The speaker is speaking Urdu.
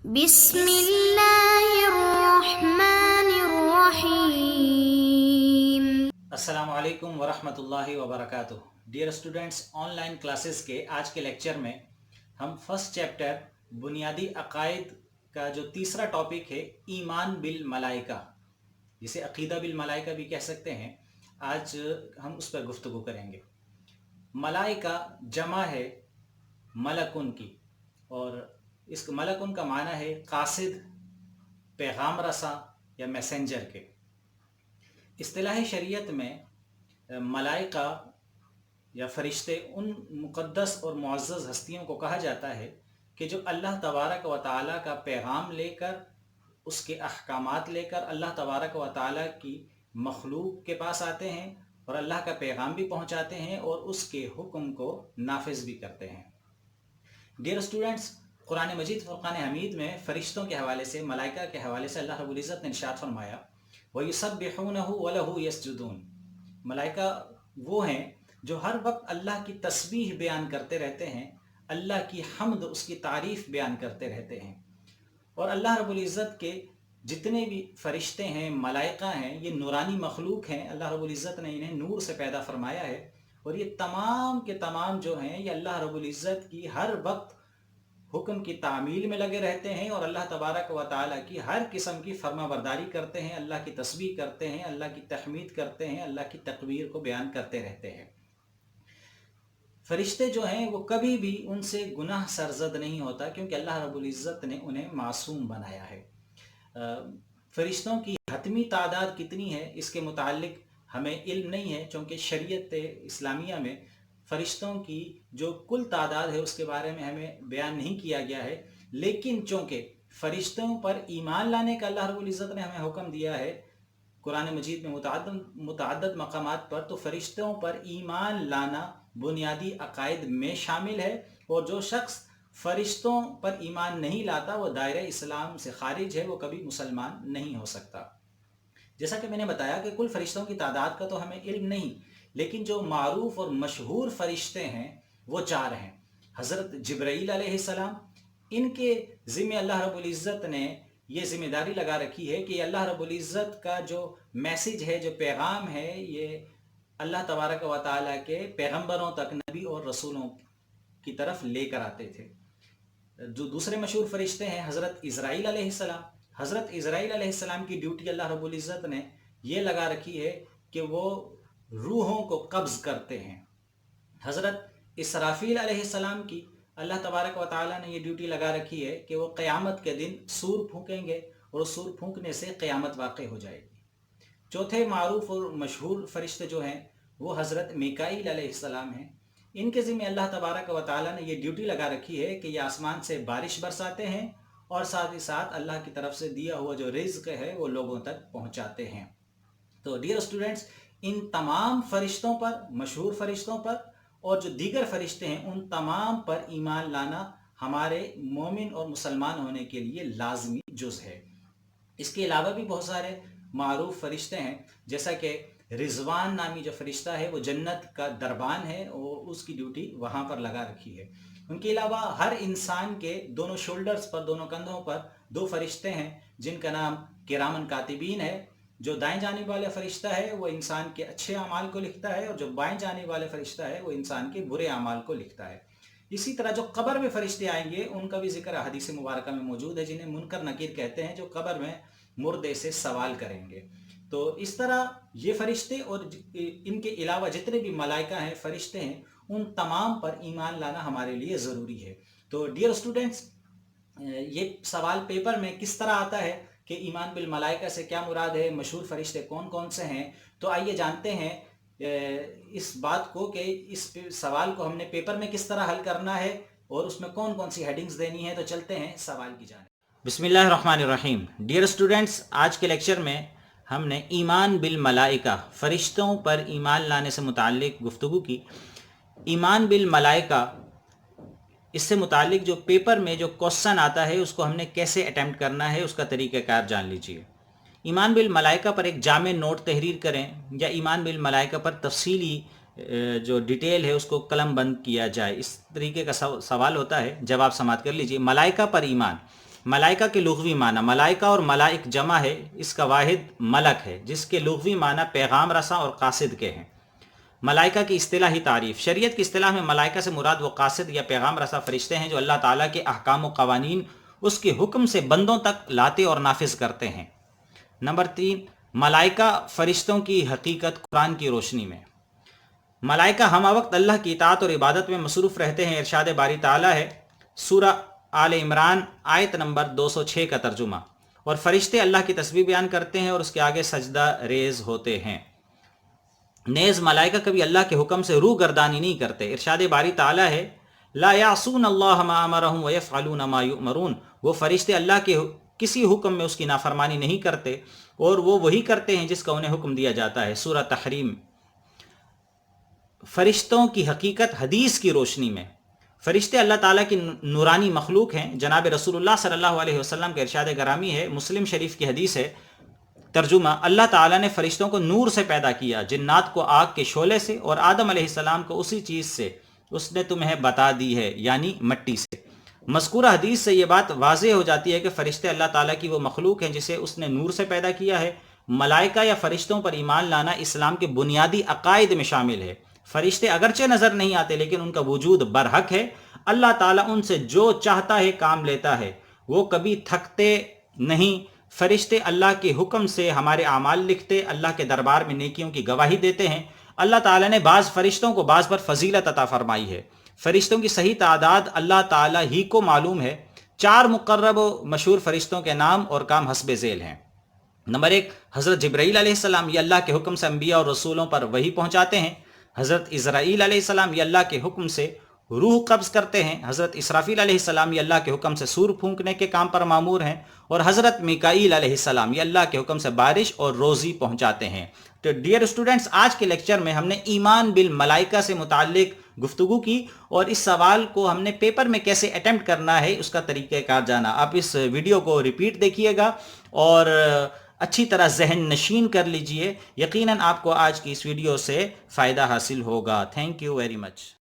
بسم اللہ الرحمن الرحیم۔ السلام علیکم ورحمۃ اللہ وبرکاتہ۔ Dear students, on line classes کے آج کے لیکچر میں ہم فرسٹ چیپٹر بنیادی عقائد کا جو تیسرا ٹاپک ہے ایمان بالملائکہ، جسے عقیدہ بالملائکہ بھی کہہ سکتے ہیں، آج ہم اس پر گفتگو کریں گے۔ ملائکہ جمع ہے ملکن کی، اور اس ملکن کا معنی ہے قاصد، پیغام رساں یا میسنجر کے۔ اصطلاح شریعت میں ملائکہ یا فرشتے ان مقدس اور معزز ہستیوں کو کہا جاتا ہے کہ جو اللہ تبارک و تعالیٰ کا پیغام لے کر، اس کے احکامات لے کر اللہ تبارک و تعالیٰ کی مخلوق کے پاس آتے ہیں اور اللہ کا پیغام بھی پہنچاتے ہیں اور اس کے حکم کو نافذ بھی کرتے ہیں۔ ڈیئر اسٹوڈنٹس، قرآن مجید فرقان حمید میں فرشتوں کے حوالے سے، ملائکہ کے حوالے سے اللہ رب العزت نے ارشاد فرمایا وَيُسَبِّحُونَهُ وَلَهُ يَسْجُدُونَ۔ ملائکہ وہ ہیں جو ہر وقت اللہ کی تسبیح بیان کرتے رہتے ہیں، اللہ کی حمد، اس کی تعریف بیان کرتے رہتے ہیں۔ اور اللہ رب العزت کے جتنے بھی فرشتے ہیں، ملائکہ ہیں، یہ نورانی مخلوق ہیں۔ اللہ رب العزت نے انہیں نور سے پیدا فرمایا ہے، اور یہ تمام کے تمام جو ہیں یہ اللہ رب العزت کی ہر وقت حکم کی تعمیل میں لگے رہتے ہیں، اور اللہ تبارک و تعالیٰ کی ہر قسم کی فرما برداری کرتے ہیں، اللہ کی تسبیح کرتے ہیں، اللہ کی تحمید کرتے ہیں، اللہ کی تکبیر کو بیان کرتے رہتے ہیں۔ فرشتے جو ہیں وہ کبھی بھی ان سے گناہ سرزد نہیں ہوتا، کیونکہ اللہ رب العزت نے انہیں معصوم بنایا ہے۔ فرشتوں کی حتمی تعداد کتنی ہے اس کے متعلق ہمیں علم نہیں ہے، چونکہ شریعت اسلامیہ میں فرشتوں کی جو کل تعداد ہے اس کے بارے میں ہمیں بیان نہیں کیا گیا ہے، لیکن چونکہ فرشتوں پر ایمان لانے کا اللہ رب العزت نے ہمیں حکم دیا ہے قرآن مجید میں متعدد مقامات پر، تو فرشتوں پر ایمان لانا بنیادی عقائد میں شامل ہے، اور جو شخص فرشتوں پر ایمان نہیں لاتا وہ دائرہ اسلام سے خارج ہے، وہ کبھی مسلمان نہیں ہو سکتا۔ جیسا کہ میں نے بتایا کہ کل فرشتوں کی تعداد کا تو ہمیں علم نہیں، لیکن جو معروف اور مشہور فرشتے ہیں وہ 4 ہیں۔ حضرت جبرائیل علیہ السلام، ان کے ذمہ اللہ رب العزت نے یہ ذمہ داری لگا رکھی ہے کہ اللہ رب العزت کا جو میسج ہے، جو پیغام ہے، یہ اللہ تبارک و تعالیٰ کے پیغمبروں تک، نبی اور رسولوں کی طرف لے کر آتے تھے۔ جو دوسرے مشہور فرشتے ہیں حضرت اسرائیل علیہ السلام، حضرت اسرائیل علیہ السلام کی ڈیوٹی اللہ رب العزت نے یہ لگا رکھی ہے کہ وہ روحوں کو قبض کرتے ہیں۔ حضرت اسرافیل علیہ السلام کی اللہ تبارک و تعالیٰ نے یہ ڈیوٹی لگا رکھی ہے کہ وہ قیامت کے دن سور پھونکیں گے، اور سور پھونکنے سے قیامت واقع ہو جائے گی۔ چوتھے معروف اور مشہور فرشتے جو ہیں وہ حضرت میکائیل علیہ السلام ہیں۔ ان کے ذمہ اللہ تبارک و تعالیٰ نے یہ ڈیوٹی لگا رکھی ہے کہ یہ آسمان سے بارش برساتے ہیں، اور ساتھ ہی ساتھ اللہ کی طرف سے دیا ہوا جو رزق ہے وہ لوگوں تک پہنچاتے ہیں۔ تو ڈیئر اسٹوڈنٹس، ان تمام فرشتوں پر، مشہور فرشتوں پر اور جو دیگر فرشتے ہیں، ان تمام پر ایمان لانا ہمارے مومن اور مسلمان ہونے کے لیے لازمی جز ہے۔ اس کے علاوہ بھی بہت سارے معروف فرشتے ہیں، جیسا کہ رضوان نامی جو فرشتہ ہے وہ جنت کا دربان ہے، اور اس کی ڈیوٹی وہاں پر لگا رکھی ہے۔ ان کے علاوہ ہر انسان کے دونوں شولڈرز پر، دونوں کندھوں پر 2 فرشتے ہیں جن کا نام کرامن کاتبین ہے۔ جو دائیں جانب والا فرشتہ ہے وہ انسان کے اچھے اعمال کو لکھتا ہے، اور جو بائیں جانب والا فرشتہ ہے وہ انسان کے برے اعمال کو لکھتا ہے۔ اسی طرح جو قبر میں فرشتے آئیں گے ان کا بھی ذکر حدیث مبارکہ میں موجود ہے، جنہیں منکر نکیر کہتے ہیں، جو قبر میں مردے سے سوال کریں گے۔ تو اس طرح یہ فرشتے اور ان کے علاوہ جتنے بھی ملائکہ ہیں، فرشتے ہیں، ان تمام پر ایمان لانا ہمارے لیے ضروری ہے۔ تو ڈیئر اسٹوڈنٹس، یہ سوال پیپر میں کس طرح آتا ہے کہ ایمان بالملائکہ سے کیا مراد ہے، مشہور فرشتے کون کون سے ہیں، تو آئیے جانتے ہیں اس بات کو کہ اس سوال کو ہم نے پیپر میں کس طرح حل کرنا ہے اور اس میں کون کون سی ہیڈنگز دینی ہے۔ تو چلتے ہیں سوال کی جانب۔ بسم اللہ الرحمن الرحیم۔ ڈیئر اسٹوڈنٹس، آج کے لیکچر میں ہم نے ایمان بالملائکہ، فرشتوں پر ایمان لانے سے متعلق گفتگو کی۔ ایمان بالملائکہ، اس سے متعلق جو پیپر میں جو کوسچن آتا ہے اس کو ہم نے کیسے اٹیمپٹ کرنا ہے، اس کا طریقہ کار جان لیجئے۔ ایمان بالملائکہ پر ایک جامع نوٹ تحریر کریں، یا ایمان بالملائکہ پر تفصیلی جو ڈیٹیل ہے اس کو قلم بند کیا جائے۔ اس طریقے کا سوال ہوتا ہے، جواب سماعت کر لیجئے۔ ملائکہ پر ایمان، ملائکہ کے لغوی معنی، ملائکہ اور ملائک جمع ہے، اس کا واحد ملک ہے جس کے لغوی معنی پیغام رساں اور قاصد کے ہیں۔ ملائکہ کی اصطلاحی تعریف، شریعت کی اصطلاح میں ملائکہ سے مراد وہ قاصد یا پیغام رساں فرشتے ہیں جو اللہ تعالیٰ کے احکام و قوانین اس کے حکم سے بندوں تک لاتے اور نافذ کرتے ہیں۔ نمبر 3، ملائکہ فرشتوں کی حقیقت قرآن کی روشنی میں۔ ملائکہ ہمہ وقت اللہ کی اطاعت اور عبادت میں مصروف رہتے ہیں۔ ارشاد باری تعالیٰ ہے، سورہ آل عمران آیت نمبر 206 کا ترجمہ، اور فرشتے اللہ کی تسبیح بیان کرتے ہیں اور اس کے آگے سجدہ ریز ہوتے ہیں۔ نیز ملائکہ کبھی اللہ کے حکم سے روح گردانی نہیں کرتے۔ ارشاد باری تعالیٰ ہے، لا یعصون اللہ ما امرہم ویفعلون ما یؤمرون، وہ فرشتے اللہ کے کسی حکم میں اس کی نافرمانی نہیں کرتے اور وہ وہی کرتے ہیں جس کا انہیں حکم دیا جاتا ہے۔ سورہ تحریم۔ فرشتوں کی حقیقت حدیث کی روشنی میں۔ فرشتے اللہ تعالیٰ کی نورانی مخلوق ہیں۔ جناب رسول اللہ صلی اللہ علیہ وسلم کے ارشاد گرامی ہے، مسلم شریف کی حدیث ہے، ترجمہ، اللہ تعالیٰ نے فرشتوں کو نور سے پیدا کیا، جنات کو آگ کے شعلے سے، اور آدم علیہ السلام کو اسی چیز سے اس نے تمہیں بتا دی ہے، یعنی مٹی سے۔ مذکورہ حدیث سے یہ بات واضح ہو جاتی ہے کہ فرشتے اللہ تعالیٰ کی وہ مخلوق ہیں جسے اس نے نور سے پیدا کیا ہے۔ ملائکہ یا فرشتوں پر ایمان لانا اسلام کے بنیادی عقائد میں شامل ہے۔ فرشتے اگرچہ نظر نہیں آتے لیکن ان کا وجود برحق ہے۔ اللہ تعالیٰ ان سے جو چاہتا ہے کام لیتا ہے، وہ کبھی تھکتے نہیں۔ فرشتے اللہ کے حکم سے ہمارے اعمال لکھتے، اللہ کے دربار میں نیکیوں کی گواہی دیتے ہیں۔ اللہ تعالیٰ نے بعض فرشتوں کو بعض پر فضیلت عطا فرمائی ہے۔ فرشتوں کی صحیح تعداد اللہ تعالیٰ ہی کو معلوم ہے۔ 4 مقرب و مشہور فرشتوں کے نام اور کام حسب ذیل ہیں۔ نمبر 1، حضرت جبرائیل علیہ السلام، یہ اللہ کے حکم سے انبیاء اور رسولوں پر وحی پہنچاتے ہیں۔ حضرت اسرائیل علیہ السلام، یہ اللہ کے حکم سے روح قبض کرتے ہیں۔ حضرت اسرافیل علیہ السلام، یہ اللہ کے حکم سے سور پھونکنے کے کام پر مامور ہیں۔ اور حضرت میکائیل علیہ السلام، یہ اللہ کے حکم سے بارش اور روزی پہنچاتے ہیں۔ تو ڈیئر اسٹوڈنٹس، آج کے لیکچر میں ہم نے ایمان بالملائکہ سے متعلق گفتگو کی، اور اس سوال کو ہم نے پیپر میں کیسے اٹیمپٹ کرنا ہے اس کا طریقہ کار جانا۔ آپ اس ویڈیو کو ریپیٹ دیکھیے گا اور اچھی طرح ذہن نشین کر لیجئے۔ یقیناً آپ کو آج کی اس ویڈیو سے فائدہ حاصل ہوگا۔ Thank you very much.